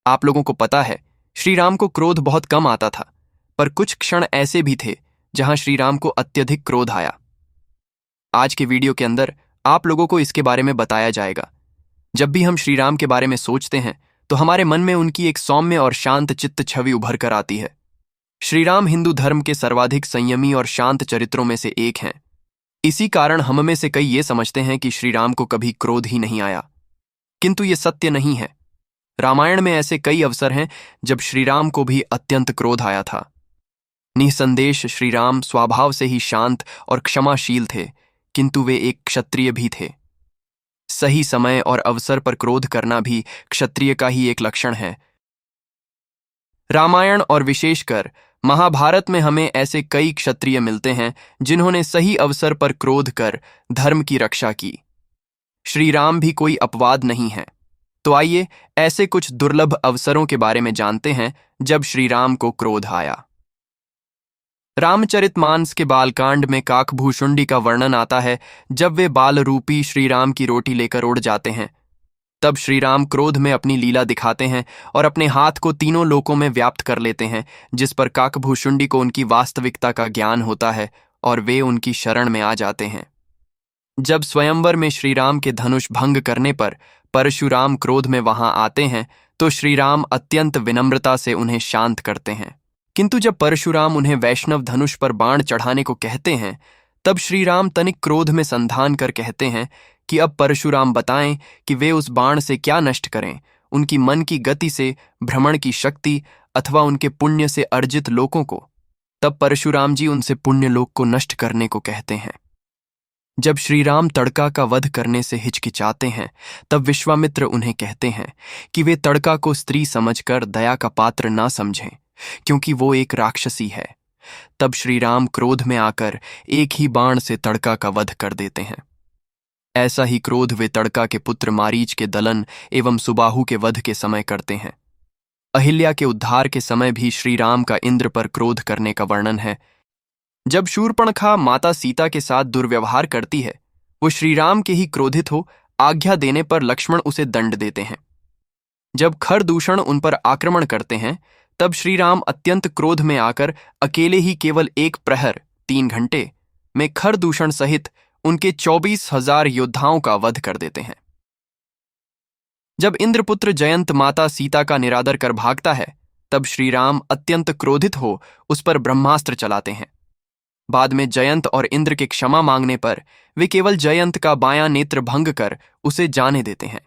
आप लोगों को पता है, श्री राम को क्रोध बहुत कम आता था, पर कुछ क्षण ऐसे भी थे जहां श्री राम को अत्यधिक क्रोध आया। आज के वीडियो के अंदर आप लोगों को इसके बारे में बताया जाएगा। जब भी हम श्री राम के बारे में सोचते हैं तो हमारे मन में उनकी एक सौम्य और शांत चित्त छवि उभर कर आती है। श्री राम हिंदू धर्म के सर्वाधिक संयमी और शांत चरित्रों में से एक हैं। इसी कारण हम में से कई ये समझते हैं कि श्री राम को कभी क्रोध ही नहीं आया, किंतु ये सत्य नहीं है। रामायण में ऐसे कई अवसर हैं जब श्री राम को भी अत्यंत क्रोध आया था। निसंदेश श्री राम स्वभाव से ही शांत और क्षमाशील थे, किंतु वे एक क्षत्रिय भी थे। सही समय और अवसर पर क्रोध करना भी क्षत्रिय का ही एक लक्षण है। रामायण और विशेषकर महाभारत में हमें ऐसे कई क्षत्रिय मिलते हैं जिन्होंने सही अवसर पर क्रोध कर धर्म की रक्षा की। श्री राम भी कोई अपवाद नहीं है। तो आइए ऐसे कुछ दुर्लभ अवसरों के बारे में जानते हैं जब श्री राम को क्रोध आया। रामचरितमानस के बालकांड में काकभूषुंडी का वर्णन आता है। जब वे बाल रूपी श्री राम की रोटी लेकर उड़ जाते हैं, तब श्री राम क्रोध में अपनी लीला दिखाते हैं और अपने हाथ को तीनों लोकों में व्याप्त कर लेते हैं, जिस पर काकभूषुंडी को उनकी वास्तविकता का ज्ञान होता है और वे उनकी शरण में आ जाते हैं। जब स्वयंवर में श्री राम के धनुष भंग करने पर परशुराम क्रोध में वहां आते हैं तो श्री राम अत्यंत विनम्रता से उन्हें शांत करते हैं, किंतु जब परशुराम उन्हें वैष्णव धनुष पर बाण चढ़ाने को कहते हैं, तब श्री राम तनिक क्रोध में संधान कर कहते हैं कि अब परशुराम बताएं कि वे उस बाण से क्या नष्ट करें, उनकी मन की गति से, भ्रमण की शक्ति अथवा उनके पुण्य से अर्जित लोकों को। तब परशुराम जी उनसे पुण्य लोक को नष्ट करने को कहते हैं। जब श्री राम तड़का का वध करने से हिचकिचाते हैं, तब विश्वामित्र उन्हें कहते हैं कि वे तड़का को स्त्री समझकर दया का पात्र ना समझें, क्योंकि वो एक राक्षसी है। तब श्री राम क्रोध में आकर एक ही बाण से तड़का का वध कर देते हैं। ऐसा ही क्रोध वे तड़का के पुत्र मारीच के दलन एवं सुबाहु के वध के समय करते हैं। अहिल्या के उद्धार के समय भी श्री राम का इंद्र पर क्रोध करने का वर्णन है। जब शूर्पणखा माता सीता के साथ दुर्व्यवहार करती है, वो श्री राम के ही क्रोधित हो आज्ञा देने पर लक्ष्मण उसे दंड देते हैं। जब खरदूषण उन पर आक्रमण करते हैं, तब श्री राम अत्यंत क्रोध में आकर अकेले ही केवल 1 प्रहर 3 घंटे में खरदूषण सहित उनके 24,000 योद्धाओं का वध कर देते हैं। जब इंद्रपुत्र जयंत माता सीता का निरादर कर भागता है, तब श्री राम अत्यंत क्रोधित हो उस पर ब्रह्मास्त्र चलाते हैं। बाद में जयंत और इंद्र के क्षमा मांगने पर वे केवल जयंत का बायां नेत्र भंग कर उसे जाने देते हैं।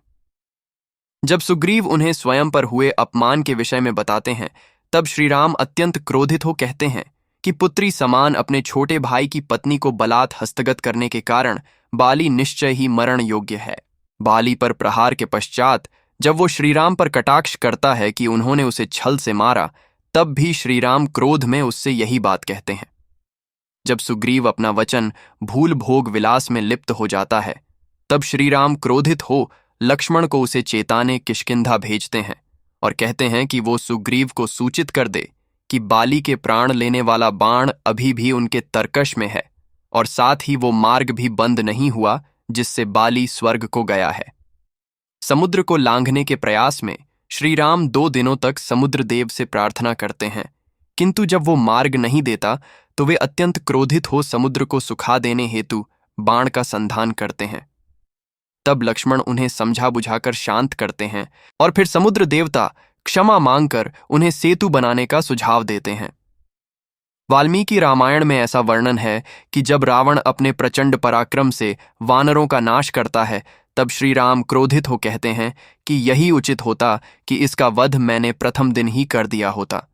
जब सुग्रीव उन्हें स्वयं पर हुए अपमान के विषय में बताते हैं, तब श्री राम अत्यंत क्रोधित हो कहते हैं कि पुत्री समान अपने छोटे भाई की पत्नी को बलात् हस्तगत करने के कारण बाली निश्चय ही मरण योग्य है। बाली पर प्रहार के पश्चात जब वो श्रीराम पर कटाक्ष करता है कि उन्होंने उसे छल से मारा, तब भी श्रीराम क्रोध में उससे यही बात कहते हैं। जब सुग्रीव अपना वचन भूल भोग विलास में लिप्त हो जाता है, तब श्रीराम क्रोधित हो लक्ष्मण को उसे चेताने किष्किंधा भेजते हैं और कहते हैं कि वो सुग्रीव को सूचित कर दे कि बाली के प्राण लेने वाला बाण अभी भी उनके तरकश में है और साथ ही वो मार्ग भी बंद नहीं हुआ जिससे बाली स्वर्ग को गया है। समुद्र को लांघने के प्रयास में श्री राम 2 दिनों तक समुद्र देव से प्रार्थना करते हैं, किंतु जब वो मार्ग नहीं देता तो वे अत्यंत क्रोधित हो समुद्र को सुखा देने हेतु बाण का संधान करते हैं। तब लक्ष्मण उन्हें समझा बुझाकर शांत करते हैं और फिर समुद्र देवता क्षमा मांगकर उन्हें सेतु बनाने का सुझाव देते हैं। वाल्मीकि रामायण में ऐसा वर्णन है कि जब रावण अपने प्रचंड पराक्रम से वानरों का नाश करता है, तब श्री राम क्रोधित हो कहते हैं कि यही उचित होता कि इसका वध मैंने प्रथम दिन ही कर दिया होता।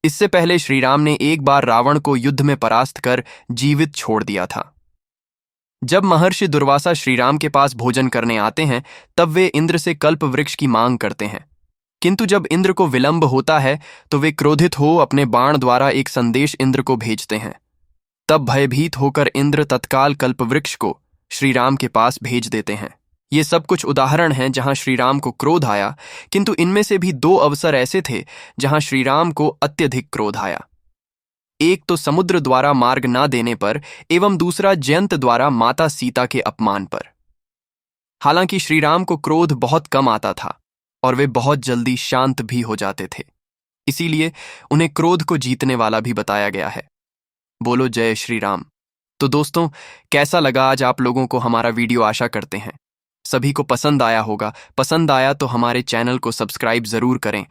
इससे पहले श्री राम ने एक बार रावण को युद्ध में परास्त कर जीवित छोड़ दिया था। जब महर्षि दुर्वासा श्री राम के पास भोजन करने आते हैं, तब वे इंद्र से कल्प वृक्ष की मांग करते हैं, किंतु जब इंद्र को विलंब होता है तो वे क्रोधित हो अपने बाण द्वारा एक संदेश इंद्र को भेजते हैं। तब भयभीत होकर इंद्र तत्काल कल्पवृक्ष को श्री राम के पास भेज देते हैं। ये सब कुछ उदाहरण हैं जहां श्री राम को क्रोध आया, किंतु इनमें से भी 2 अवसर ऐसे थे जहां श्री राम को अत्यधिक क्रोध आया। एक तो समुद्र द्वारा मार्ग ना देने पर एवं दूसरा जयंत द्वारा माता सीता के अपमान पर। हालांकि श्री राम को क्रोध बहुत कम आता था, और वे बहुत जल्दी शांत भी हो जाते थे। इसीलिए उन्हें क्रोध को जीतने वाला भी बताया गया है। बोलो जय श्री राम। तो दोस्तों, कैसा लगा आज आप लोगों को हमारा वीडियो? आशा करते हैं सभी को पसंद आया होगा। पसंद आया तो हमारे चैनल को सब्सक्राइब जरूर करें।